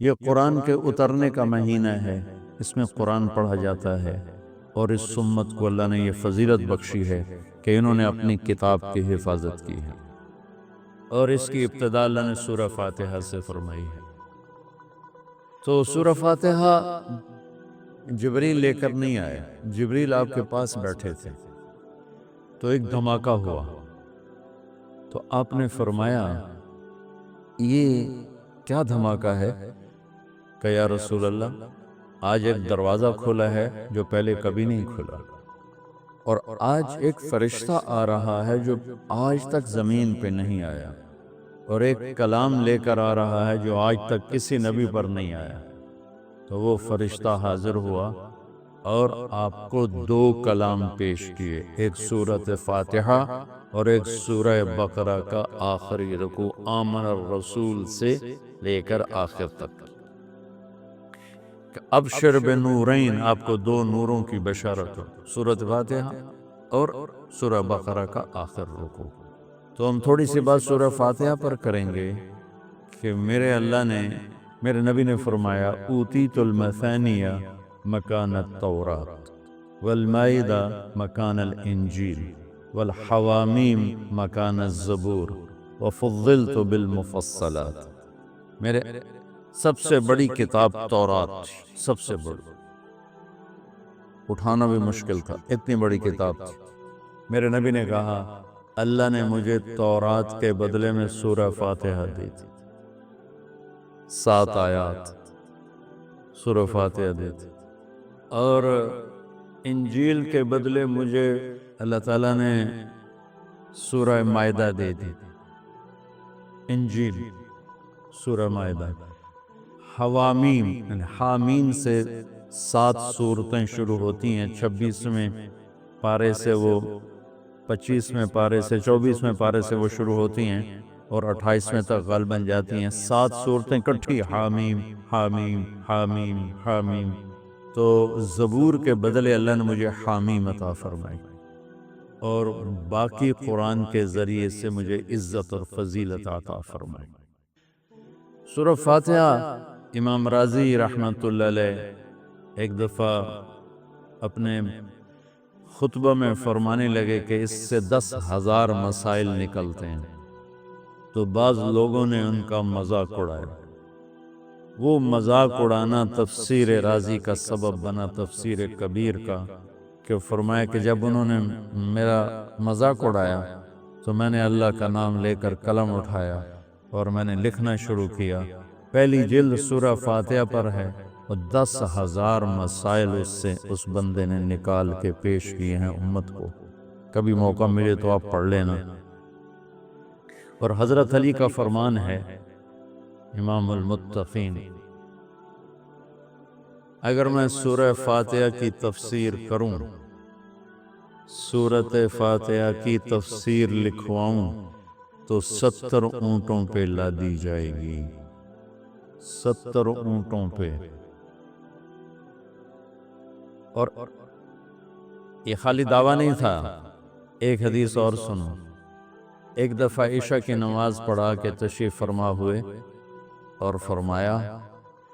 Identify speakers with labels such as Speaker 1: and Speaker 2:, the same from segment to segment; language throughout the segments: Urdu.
Speaker 1: یہ قرآن کے اترنے کا مہینہ ہے، اس میں قرآن پڑھا جاتا ہے، اور اس امت کو اللہ نے یہ فضیلت بخشی ہے کہ انہوں نے اپنی کتاب کی حفاظت کی ہے، اور اس کی ابتدا اللہ نے سورہ فاتحہ سے فرمائی ہے۔ تو سورہ فاتحہ جبریل لے کر نہیں آئے، جبریل آپ کے پاس بیٹھے تھے، تو ایک دھماکہ ہوا، تو آپ نے فرمایا یہ کیا دھماکہ ہے؟ کہ یا رسول اللہ، آج ایک دروازہ کھلا ہے جو پہلے کبھی نہیں کھلا، اور آج ایک فرشتہ آ رہا ہے جو آج تک زمین پہ نہیں آیا، اور ایک کلام لے کر آ رہا ہے جو آج تک کسی نبی پر نہیں آیا۔ تو وہ فرشتہ حاضر ہوا اور آپ کو دو کلام پیش کیے، ایک سورۃ فاتحہ اور ایک سورہ بقرہ کا آخری رکوع آمن الرسول سے لے کر آخر تک۔ ابشر بنورین، آپ کو دو نوروں کی بشارت ہو، سورۃ فاتحہ اور سورہ بقرہ کا آخر رکوع۔ تو ہم تھوڑی سی بات سورہ فاتحہ پر کریں گے کہ میرے نبی نے فرمایا اوتیت المثانیہ مکان التورات والمائدہ مکان الانجیل والحوامیم مکان الزبور وفضلت بالمفصلات۔ میرے سب سے بڑی کتاب تورات، سب سے بڑی، اٹھانا بھی مشکل تھا، اتنی بڑی کتاب تھی۔ میرے نبی نے کہا اللہ نے مجھے تورات کے بدلے میں سورہ فاتحہ دی تھی، 7 آیات سورہ فاتحہ دی تھی، اور انجیل کے بدلے مجھے اللہ تعالیٰ نے سورہ مائدہ دے دی، انجیل سورہ مائدہ۔ حوامیم، حامیم سے 7 سورتیں شروع ہوتی ہیں، 26ویں پارے سے وہ 25ویں پارے سے 24ویں پارے سے وہ شروع ہوتی ہیں اور 28ویں تک غالباً جاتی ہیں، 7 سورتیں کٹھی، حامیم حامیم حامیم حامیم۔ تو زبور کے بدلے اللہ نے مجھے حامیم عطا فرمائی، اور باقی قرآن کے ذریعے سے مجھے عزت اور فضیلت عطا فرمائی۔ سورہ فاتحہ امام رازی رحمۃ اللہ علیہ ایک دفعہ اپنے خطبہ میں فرمانے لگے کہ اس سے 10,000 مسائل نکلتے ہیں، تو بعض لوگوں نے ان کا مذاق اڑایا۔ وہ مذاق اڑانا تفسیر رازی کا سبب بنا، تفسیر کبیر کا، کہ فرمایا کہ جب انہوں نے میرا مذاق اڑایا تو میں نے اللہ کا نام لے کر قلم اٹھایا اور میں نے لکھنا شروع کیا۔ پہلی جلد سورہ فاتحہ پر ہے، اور 10,000 مسائل اس سے اس بندے نے نکال کے پیش کیے ہیں امت کو۔ کبھی موقع ملے تو آپ پڑھ لینا۔ اور حضرت علی کا فرمان ہے، امام المتقین، اگر میں سورہ فاتحہ کی تفسیر کروں، سورۃ فاتحہ کی تفسیر لکھواؤں، تو 70 اونٹوں پہ لادی جائے گی، 70 اونٹوں پہ۔ اور یہ خالی دعویٰ نہیں تھا، ایک حدیث اور سنو۔ ایک دفعہ عشاء کی نماز پڑھا کے تشریف فرما ہوئے اور فرمایا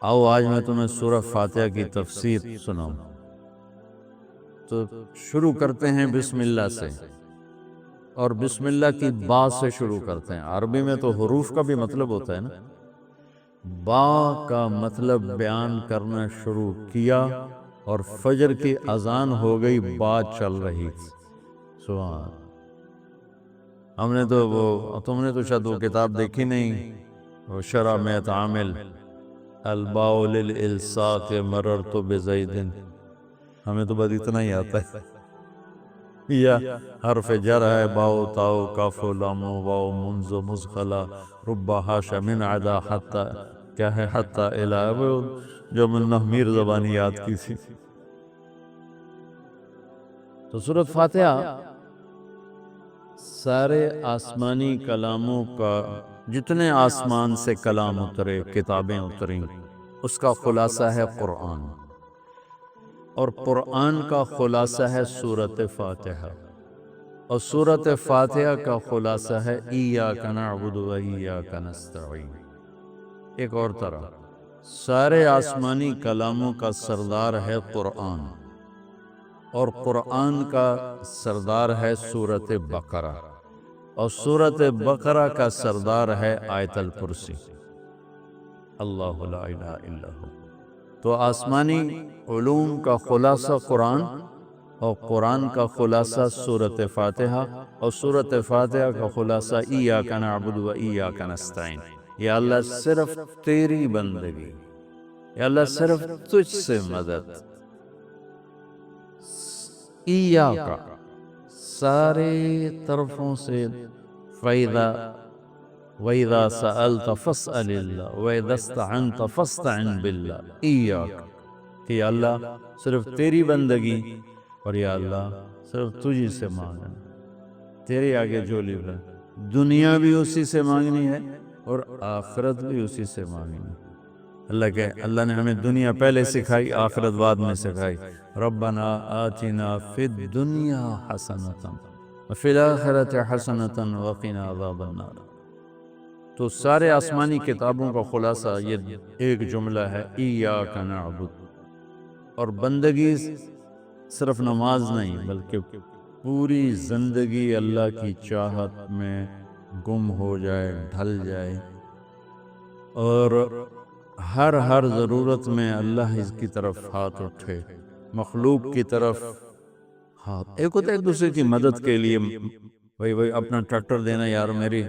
Speaker 1: آؤ آج میں تمہیں سورہ فاتحہ کی تفسیر سناؤں۔ تو شروع کرتے ہیں بسم اللہ سے، اور بسم اللہ کی با سے شروع کرتے ہیں۔ عربی میں تو حروف کا بھی مطلب ہوتا ہے نا، با کا مطلب بیان کرنا شروع کیا، اور فجر کی اذان ہو گئی، با چل رہی تھی۔ سبحان، ہم نے تو تم نے تو شاید وہ کتاب دیکھی نہیں، وہ شرح میت عامل، الباء للالصاق مررت بزید، ہمیں تو بس اتنا ہی آتا ہے، یا حرف جر ہے، باؤ تاؤ کاف لام واؤ منز مزخلا رب حاش من عدا حتی، کیا ہے حتی الہ، وہ جو من میر زبانی یاد کی تھی۔ تو سورۃ فاتحہ سارے آسمانی کلاموں کا، جتنے آسمان سے کلام اترے، کتابیں اتریں، اس کا خلاصہ ہے قرآن، اور قرآن کا خلاصہ ہے سورۃ فاتحہ، اور سورۃ فاتحہ کا خلاصہ ہے ایاک نعبد و ایاک نستعین۔ ایک اور طرح، سارے آسمانی کلاموں کا سردار ہے قرآن، اور قرآن کا سردار ہے سورۃ بقرہ، اور سورۃ بقرہ کا سردار ہے آیت الکرسی، اللہ لا الہ الا ہو۔ تو آسمانی علوم کا خلاصہ قرآن، اور قرآن کا خلاصہ سورۃ فاتحہ، اور سورۃ فاتحہ کا خلاصہ ایاک نعبد و ایاک نستعین۔ یا اللہ صرف تیری بندگی، یا اللہ صرف تجھ سے مدد، ایاک سارے طرفوں سے، وَإِذَا سَأَلْتَ فَاسْأَلِ اللَّهَ وَإِذَا اسْتَعَنْتَ فَاسْتَعِنْ بِاللَّهِ ایاک، کہ یا اللہ صرف تیری بندگی، اور یا اللہ صرف تجھی سے مانگنا، تیرے آگے جھولی بھر، دنیا بھی اسی سے مانگنی ہے اور آخرت بھی اسی سے مانگنی ہے۔ اللہ نے ہمیں دنیا پہلے سکھائی، آخرت بعد میں سکھائی۔ ربنا آتنا فی الدنیا حسنۃ وفی الآخرۃ حسنۃ وقنا عذاب النار۔ تو سارے آسمانی کتابوں کا خلاصہ یہ ایک جملہ ہے، ایاک نعبد۔ اور بندگی صرف نماز نہیں، بلکہ پوری زندگی اللہ کی چاہت میں گم ہو جائے، ڈھل جائے، اور ہر ضرورت میں اللہ اس کی طرف ہاتھ اٹھے، مخلوق کی طرف ہاتھ، ایک ہوتا ہے ایک دوسرے کی مدد کے لیے، وہی اپنا ٹریکٹر دینا، یار میری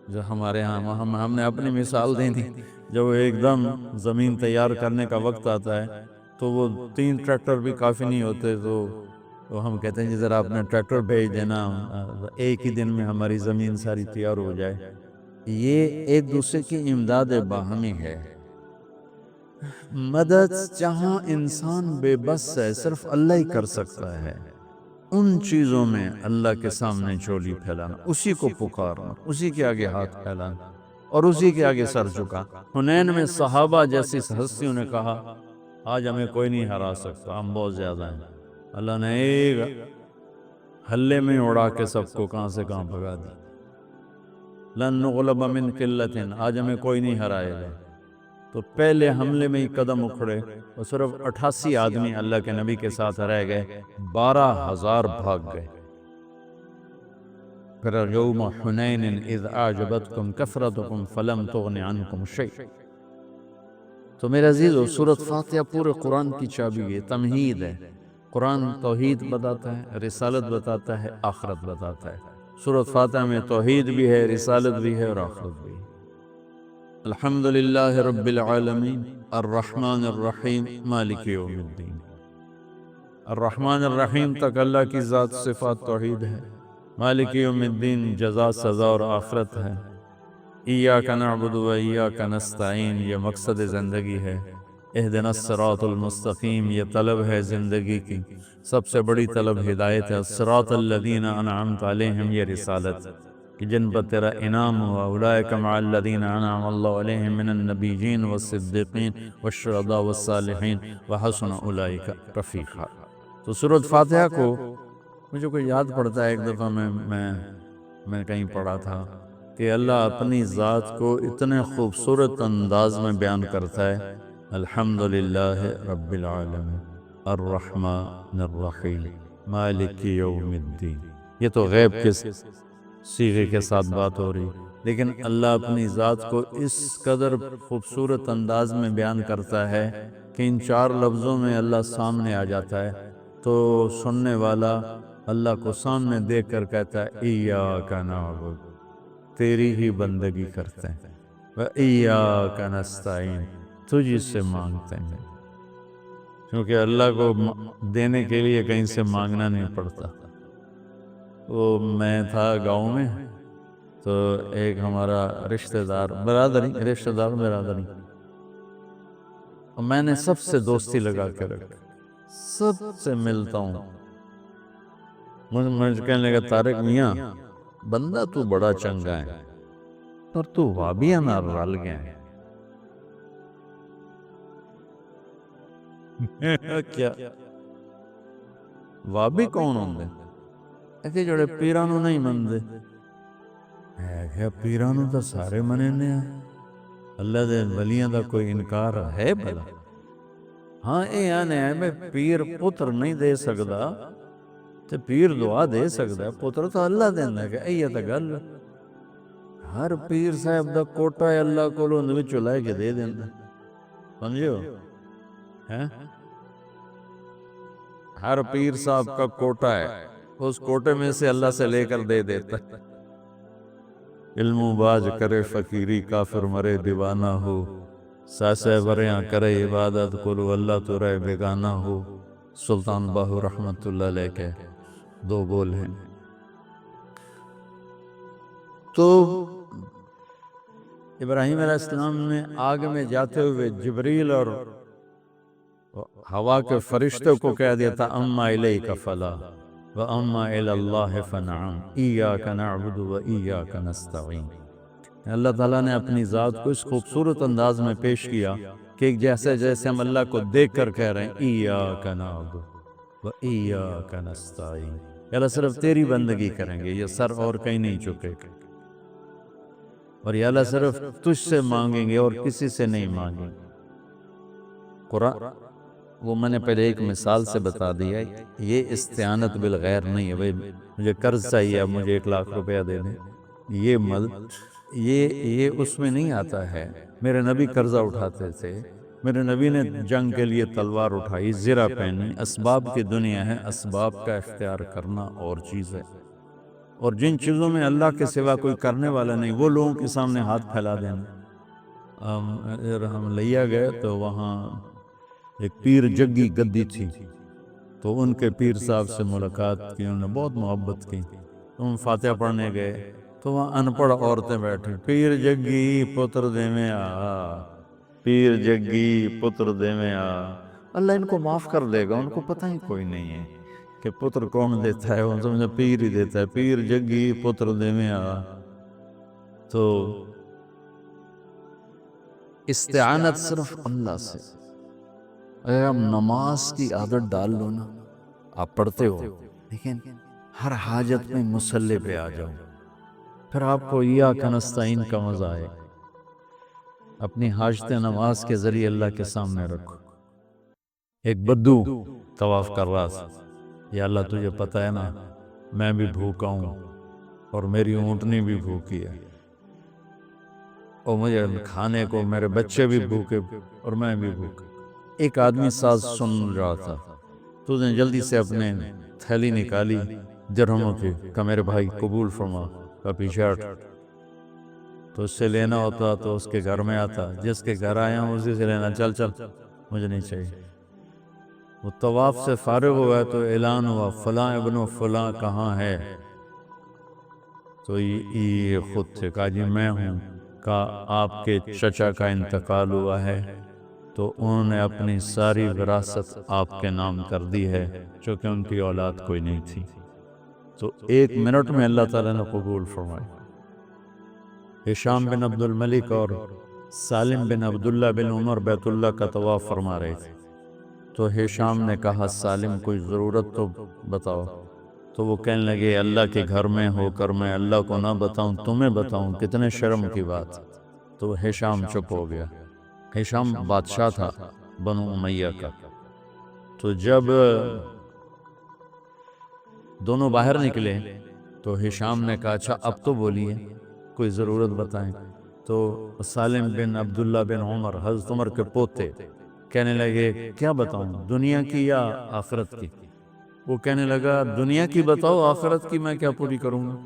Speaker 1: جو ہمارے ہاں ہم نے اپنی مثال دی تھی، جب ایک دم زمین تیار کرنے کا وقت آتا ہے تو وہ 3 ٹریکٹر بھی کافی نہیں ہوتے، تو ہم کہتے ہیں جی ذرا اپنا ٹریکٹر بھیج دینا، ایک ہی دن میں ہماری زمین ساری تیار ہو جائے۔ یہ ایک دوسرے کی امداد باہمی ہے۔ مدد جہاں انسان بے بس ہے، صرف اللہ ہی کر سکتا ہے، ان چیزوں میں اللہ کے سامنے جھولی پھیلانا، اسی کو پکارنا، اسی کے آگے ہاتھ پھیلانا، اور اسی کے آگے سر جھکا۔ حنین میں صحابہ جیسی ہستیوں نے کہا آج ہمیں کوئی نہیں ہرا سکتا، ہم بہت زیادہ ہیں۔ اللہ نے ایک ہلے میں اڑا کے سب کو کہاں سے کہاں بھگا دی۔ لن نغلب من قلت، آج ہمیں کوئی نہیں ہرائے گا۔ تو پہلے حملے میں ہی قدم اکھڑے، اور صرف 88 آدمی اللہ کے نبی کے ساتھ رہ گئے، 12,000 بھاگ گئے۔ پھر یوم حنین اذ اعجبتکم کثرتکم فلم تغن عنکم شیء۔ تو میرے عزیزو، سورۃ فاتحہ پورے قرآن کی چابی ہے، تمہید ہے۔ قرآن توحید بتاتا ہے، رسالت بتاتا ہے، آخرت بتاتا ہے۔ سورۃ فاتحہ میں توحید بھی ہے، رسالت بھی ہے، اور آخرت بھی ہے۔ الحمدللہ رب العالمین الرحمن الرحیم مالک یوم الدین۔ الرحمن الرحیم تک اللہ کی ذات صفات توحید ہے، مالک یوم الدین جزا سزا اور آخرت ہے، ایاک نعبد و ایاک نستعین یہ مقصد زندگی ہے، اہدنا الصراط المستقیم یہ طلب ہے زندگی کی، سب سے بڑی طلب ہدایت ہے، الصراط الذین انعمت علیہم یہ رسالت کہ جن پر تیرا انعام ہوا، اولئک مع الذین انعم اللہ علیہم من النبیین والصدیقین والشہداء والصالحین وحسن اولئک رفیقا۔ تو سورۃ فاتحہ کو مجھے کوئی یاد پڑتا ہے، ایک دفعہ میں کہیں پڑھا تھا کہ اللہ اپنی ذات کو اتنے خوبصورت انداز میں بیان کرتا ہے، الحمدللہ رب العالمین الرحمن الرحیم مالک یوم الدین۔ یہ تو غیب کے صیغے کے ساتھ بات ہو رہی، لیکن اللہ اپنی ذات کو اس قدر خوبصورت انداز میں بیان کرتا ہے کہ ان 4 لفظوں میں اللہ سامنے آ جاتا ہے، تو سننے والا اللہ کو سامنے دیکھ کر کہتا ہے ایاک نعبد، تیری ہی بندگی کرتے ہیں، وَإِيَّاكَ نَسْتَعِينُ تجھ سے مانگتے ہیں، کیونکہ اللہ کو دینے کے لیے کہیں سے مانگنا نہیں پڑتا۔ وہ میں تھا گاؤں میں، تو ایک ہمارا رشتہ دار برادری، اور میں نے سب سے دوستی لگا کے رکھا، سب سے ملتا ہوں۔ مجھے کہنے لگا طارق میاں بندہ تو بڑا چنگا ہے، اور تو وابیاں نہ رل گیا ہے۔ کیا وابی کون ہوں گے؟ ایسے جڑے پیرانو نہیں مندے، ہے کہ پیرانو تو سارے مننے ہیں، اللہ دے ولیاں دا کوئی انکار ہے بھلا؟ ہاں یہ آنے ہے میں پیر پتر نہیں دے سکدا تے پیر دعا دے سکدا ہے، پتر تو اللہ دینا ہے، یہ تا گل ہر پیر صاحب دا کوٹا ہے اللہ کولو اندر وچوں لے کے دے دیندا، سمجھو ہیں؟ ہر پیر صاحب کا کوٹا ہے، اس کوٹے میں سے اللہ سے لے کر دے دیتا ہے۔ علم و باج کرے فقیری کافر مرے دیوانہ ہو، ساسے وریاں کرے عبادت کولو اللہ تو رہے بیگانہ ہو۔ سلطان باہو رحمت اللہ علیہ کے دو بول ہیں۔ تو ابراہیم علیہ السلام نے آگ میں جاتے ہوئے جبریل اور ہوا کے فرشتے کو کہہ دیا تھا اما الیک فلا واما الی اللہ فنعم ایاک نعبد و ایاک نستعین۔ اللہ تعالیٰ نے اپنی ذات کو اس خوبصورت انداز میں پیش کیا کہ جیسے جیسے ہم اللہ کو دیکھ کر کہہ رہے ہیں ایاک نعبد و ایاک نستعین، اللہ صرف تیری بندگی کریں گے، یہ سر اور کہیں نہیں چکے گا، اور یا اللہ صرف تجھ سے مانگیں گے اور کسی سے نہیں مانگیں گے۔ قرآن وہ میں نے پہلے ایک مثال سے بتا دیا، یہ استعانت بالغیر نہیں ہے، بھئی مجھے قرض چاہیے اب مجھے 1,00,000 روپیہ دے دیں، یہ اس میں نہیں آتا ہے۔ میرے نبی قرضہ اٹھاتے تھے، میرے نبی نے جنگ کے لیے تلوار اٹھائی، زرہ پہنی، اسباب کی دنیا ہے، اسباب کا اختیار کرنا اور چیز ہے، اور جن چیزوں میں اللہ کے سوا کوئی کرنے والا نہیں وہ لوگوں کے سامنے ہاتھ پھیلا دینا۔ ہم لیا گئے تو وہاں ایک پیر جگی گدی تھی، تو ان کے پیر صاحب سے ملاقات کی، انہوں نے بہت محبت کی، تو ہم فاتحہ پڑھنے گئے تو وہاں انپڑھ عورتیں بیٹھی، پیر جگی پتر دے میں آ، پیر جگی پتر دے میں آ۔ اللہ ان کو معاف کر دے گا، ان کو پتہ ہی کوئی نہیں ہے کہ پتر کون دیتا ہے، ان سمجھے پیر ہی دیتا ہے، پیر جگی پتر دے میں آ۔ تو استعانت صرف اللہ سے۔ اگر آپ نماز کی عادت ڈال لو نا، آپ پڑھتے ہو لیکن ہر حاجت میں مصلی پہ آ جاؤ، پھر آپ کو ایاک نستعین کا مزہ آئے۔ اپنی حاجت نماز کے ذریعے اللہ کے سامنے رکھو۔ ایک بدو طواف کر رہا تھا، یا اللہ تجھے پتہ ہے نا میں بھی بھوکا ہوں اور میری اونٹنی بھی بھوکی ہے، اور مجھے کھانے کو میرے بچے بھی بھوکے اور میں بھی بھوکا۔ ایک آدمی ساز سن رہا تھا، تو اس نے جلدی سے اپنے تھیلی نکالی درہموں کی، کہ میرے بھائی قبول فرما، کا پیچھے ہٹ۔ تو اس سے لینا ہوتا تو اس کے گھر میں آتا، جس کے گھر آیا ہوں اسی سے لینا، چل چل مجھے نہیں چاہیے۔ وہ طواف سے فارغ ہوا تو اعلان ہوا فلاں ابن فلاں کہاں ہے؟ تو یہ خود تھے، کہا جی میں ہوں۔ کہا آپ کے چچا کا انتقال ہوا ہے، تو انہوں نے اپنی ساری وراثت آپ کے نام کر دی ہے، چونکہ ان کی اولاد کوئی نہیں تھی۔ تو 1 منٹ میں اللہ تعالیٰ نے قبول فرمائی۔ ہشام بن عبد الملک اور سالم بن عبداللہ بن عمر بیت اللہ کا طواف فرما رہے تھے، تو ہشام نے کہا سالم کوئی ضرورت تو بتاؤ، تو وہ کہنے لگے اللہ کے گھر میں ہو کر میں اللہ کو نہ بتاؤں تمہیں بتاؤں، کتنے شرم کی بات۔ تو ہشام چپ ہو گیا۔ ہشام بادشاہ تھا بنو امیہ کا۔ تو جب دونوں باہر نکلے تو ہشام نے کہا اچھا اب تو بولیے، کوئی ضرورت بتائیں۔ تو سالم بن عبداللہ بن عمر، حضرت عمر کے پوتے، کہنے لگے کیا بتاؤں، دنیا کی یا آخرت کی؟ وہ کہنے لگا دنیا کی بتاؤ، آخرت کی میں کیا پوری کروں گا؟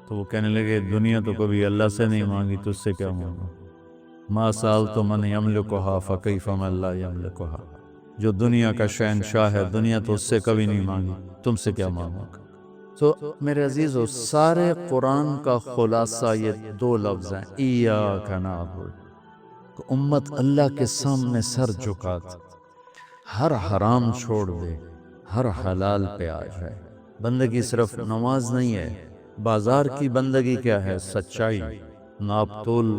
Speaker 1: تو وہ کہنے لگے دنیا تو کبھی اللہ سے نہیں مانگی، تجھ سے کیا مانگوں؟ ما سألت من یملکھا فکیف من لا یملکھا، جو دنیا کا شہنشاہ ہے، دنیا تو اس سے کبھی نہیں مانگی، تم سے کیا مانگوں گا؟ تو میرے عزیزو، سارے قرآن کا خلاصہ یہ 2 لفظ ہیں، ایاک نعبد۔ امت اللہ کے سامنے سر جھکات، ہر حرام چھوڑ دے، ہر حلال پہ آ جائے۔ بندگی صرف نماز نہیں ہے، بازار کی بندگی کیا ہے؟ سچائی، ناپ تول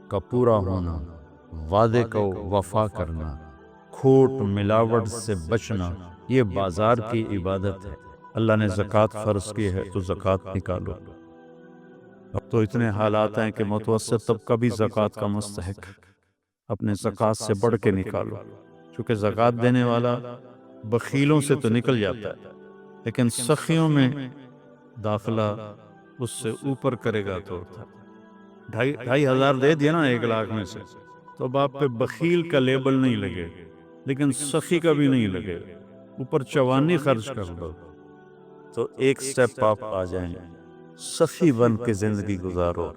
Speaker 1: کا پورا ہونا، وعدے کو وفا کرنا، کھوٹ ملاوٹ سے بچنا، یہ بازار کی عبادت ہے۔ اللہ نے زکوٰۃ فرض کی ہے تو زکوٰۃ نکالو۔ اب تو اتنے حالات ہیں کہ متوسط طبقہ بھی زکوٰۃ کا مستحق، اپنے زکوٰۃ سے بڑھ کے نکالو، چونکہ زکوٰۃ دینے والا بخیلوں سے تو نکل جاتا ہے، لیکن سخیوں میں داخلہ اس سے اوپر کرے گا تو 2,500 دے دیا نا 1,00,000 میں سے، تو اب آپ پہ بخیل کا لیبل نہیں لگے، لیکن سخی کا بھی نہیں لگے، اوپر چوانی خرچ کر دو تو ایک سٹیپ آپ آ جائیں، سخی بن کے زندگی گزارو۔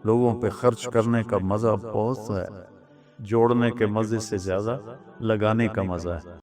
Speaker 1: لوگوں پہ خرچ کرنے کا مزہ بہت ہے، جوڑنے کے مزے سے زیادہ لگانے کا مزہ ہے۔